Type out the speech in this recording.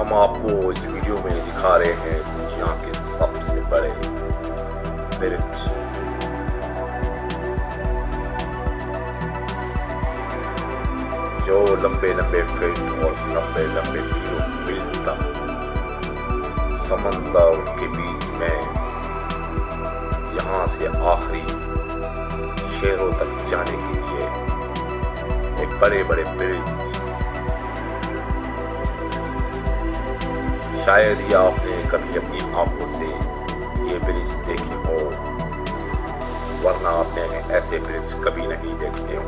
हम आपको इस वीडियो में दिखा रहे हैं दुनिया के सबसे बड़े ब्रिज। जो लंबे लंबे फीट और लंबे लंबे मील तक समंदर के बीच में यहाँ से आखिरी शहरों तक जाने के लिए एक बड़े बड़े ब्रिज। शायद ही आपने कभी अपनी आंखों से ये ब्रिज देखे हो, वरना आपने ऐसे ब्रिज कभी नहीं देखे हो।